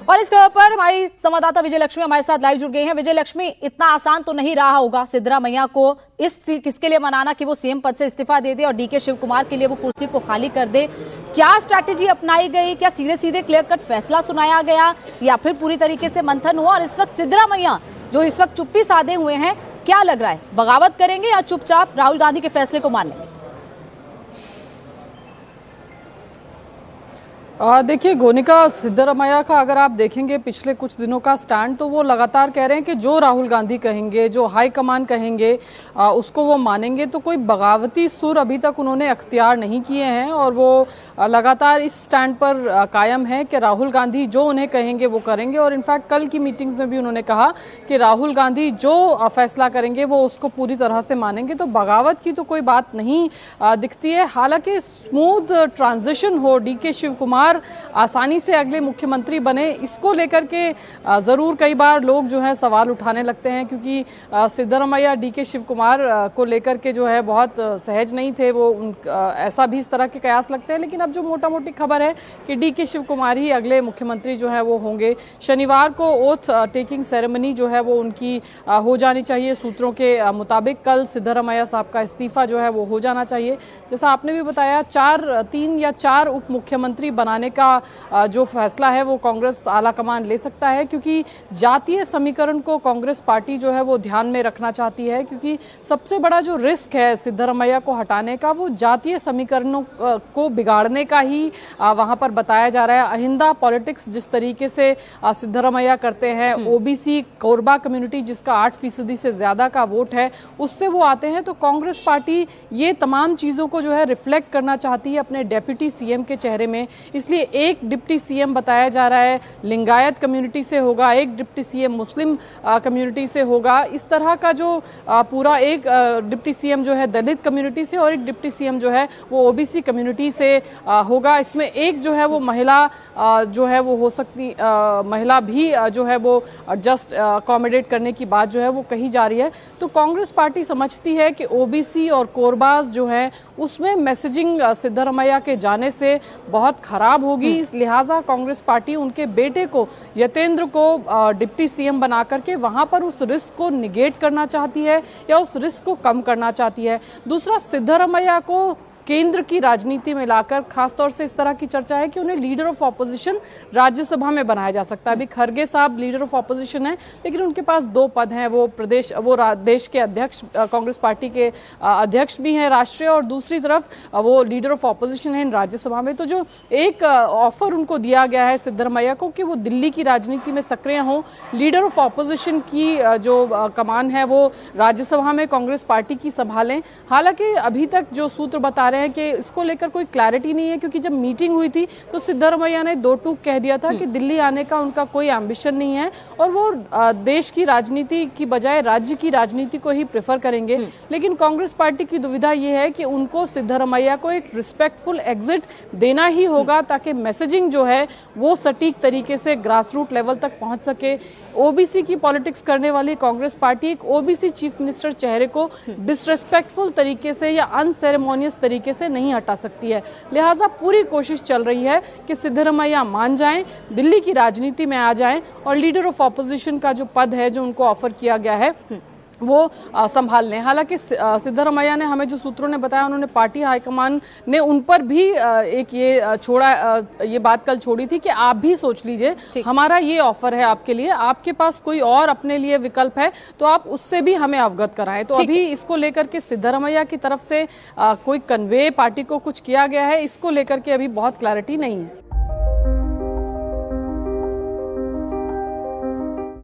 और इस खबर पर हमारी संवाददाता विजय लक्ष्मी हमारे साथ लाइव जुड़ गई हैं। विजय लक्ष्मी, इतना आसान तो नहीं रहा होगा सिद्धरामैया को किसके लिए मनाना कि वो सीएम पद से इस्तीफा दे दे और डीके शिव कुमार के लिए वो कुर्सी को खाली कर दे। क्या स्ट्रैटेजी अपनाई गई? क्या सीधे सीधे क्लियर कट फैसला सुनाया गया या फिर पूरी तरीके से मंथन हुआ? और इस वक्त सिद्धरामैया जो इस वक्त चुप्पी साधे हुए हैं, क्या लग रहा है, बगावत करेंगे या चुपचाप राहुल गांधी के फैसले को मान लेंगे? देखिए गोनिका, सिद्धरामैया का अगर आप देखेंगे पिछले कुछ दिनों का स्टैंड, तो वो लगातार कह रहे हैं कि जो राहुल गांधी कहेंगे, जो हाईकमान कहेंगे, उसको वो मानेंगे। तो कोई बगावती सुर अभी तक उन्होंने अख्तियार नहीं किए हैं और वो लगातार इस स्टैंड पर कायम है कि राहुल गांधी जो उन्हें कहेंगे वो करेंगे। और इनफैक्ट कल की मीटिंग्स में भी उन्होंने कहा कि राहुल गांधी जो फैसला करेंगे वो उसको पूरी तरह से मानेंगे। तो बगावत की तो कोई बात नहीं दिखती है। हालांकि स्मूथ ट्रांजिशन हो, डीके शिव कुमार आसानी से अगले मुख्यमंत्री बने, इसको लेकर के जरूर कई बार लोग जो है सवाल उठाने लगते हैं, क्योंकि सिद्धरामैया डीके शिव कुमार को लेकर के जो है बहुत सहज नहीं थे वो। ऐसा भी इस तरह के कयास लगते हैं। लेकिन अब जो मोटा मोटी खबर है कि डीके शिव कुमार ही अगले मुख्यमंत्री जो है वो होंगे। शनिवार को ओथ टेकिंग सेरेमनी जो है वो उनकी हो जानी चाहिए सूत्रों के मुताबिक। कल सिद्धरामैया साहब का इस्तीफा जो है वो हो जाना चाहिए। जैसा आपने भी बताया, 3 या 4 उप मुख्यमंत्री बनाने का जो फैसला है वो कांग्रेस आला कमान ले सकता है, क्योंकि जातीय समीकरण को कांग्रेस पार्टी जो है वो ध्यान में रखना चाहती है। क्योंकि सबसे बड़ा जो रिस्क है सिद्धरामैया को हटाने का, वो जातीय समीकरणों को बिगाड़ने का ही वहां पर बताया जा रहा है। अहिंदा पॉलिटिक्स जिस तरीके से सिद्धरामैया करते हैं, ओबीसी कोरबा कम्युनिटी जिसका 8% से ज्यादा का वोट है, उससे वो आते हैं। तो कांग्रेस पार्टी ये तमाम चीजों को जो है रिफ्लेक्ट करना चाहती है अपने डेप्यूटी सीएम के चेहरे में। इसलिए एक डिप्टी सीएम बताया जा रहा है लिंगायत कम्युनिटी से होगा, एक डिप्टी सीएम मुस्लिम कम्युनिटी से होगा। इस तरह का जो पूरा एक डिप्टी सीएम जो है दलित कम्युनिटी से और एक डिप्टी सीएम जो है वो ओबीसी कम्युनिटी से होगा। इसमें एक जो है वो महिला जो है वो हो सकती, महिला भी जो है वो जस्ट अकोमोडेट करने की बात जो है वो कही जा रही है। तो कांग्रेस पार्टी समझती है कि ओबीसी और कोरबाज जो है उसमें मैसेजिंग सिद्धरामैया के जाने से बहुत खराब होगी। इस लिहाजा कांग्रेस पार्टी उनके बेटे को, यतेंद्र को, डिप्टी सीएम बना करके वहां पर उस रिस्क को निगेट करना चाहती है या उस रिस्क को कम करना चाहती है। दूसरा, सिद्धरामैया को केंद्र की राजनीति में लाकर खासतौर से इस तरह की चर्चा है कि उन्हें लीडर ऑफ ऑपोजिशन राज्यसभा में बनाया जा सकता है। अभी खरगे साहब लीडर ऑफ ऑपोजिशन है, लेकिन उनके पास 2 पद हैं। वो देश के अध्यक्ष, कांग्रेस पार्टी के अध्यक्ष भी हैं राष्ट्रीय, और दूसरी तरफ वो लीडर ऑफ ऑपोजिशन है राज्यसभा में। तो जो एक ऑफर उनको दिया गया है सिद्धरामैया को कि वो दिल्ली की राजनीति में सक्रिय हों, लीडर ऑफ ऑपोजिशन की जो कमान है वो राज्यसभा में कांग्रेस पार्टी की संभालें। हालांकि अभी तक जो सूत्र बता रहे हैं कि इसको लेकर कोई क्लैरिटी नहीं है, क्योंकि जब मीटिंग हुई थी तो सिद्धरामैया ने 2 टूक कह दिया था कि दिल्ली आने का उनका कोई एम्बिशन नहीं है और वो देश की राजनीति की बजाय राज्य की राजनीति को ही प्रेफर करेंगे। लेकिन कांग्रेस पार्टी की दुविधा यह है कि उनको सिद्धरामैया को एक रिस्पेक्टफुल एग्जिट देना ही होगा, ताकि मैसेजिंग जो है वो सटीक तरीके से ग्रास रूट लेवल तक पहुंच सके। ओबीसी की पॉलिटिक्स करने वाली कांग्रेस पार्टी एक ओबीसी चीफ मिनिस्टर चेहरे को डिसरेस्पेक्टफुल तरीके से या अनसेरेमोनियस तरीके से नहीं हटा सकती है। लिहाजा पूरी कोशिश चल रही है कि सिद्धरामैया मान जाएं, दिल्ली की राजनीति में आ जाएं और लीडर ऑफ ऑपोजिशन का जो पद है जो उनको ऑफर किया गया है वो संभाल लें। हालांकि सिद्धरामैया ने, हमें जो सूत्रों ने बताया, उन्होंने पार्टी हाईकमान ने उन पर भी एक ये बात कल छोड़ी थी कि आप भी सोच लीजिए, हमारा ये ऑफर है आपके लिए, आपके पास कोई और अपने लिए विकल्प है तो आप उससे भी हमें अवगत कराएं। तो अभी इसको लेकर के सिद्धरामैया की तरफ से कोई कन्वे पार्टी को कुछ किया गया है, इसको लेकर के अभी बहुत क्लैरिटी नहीं है।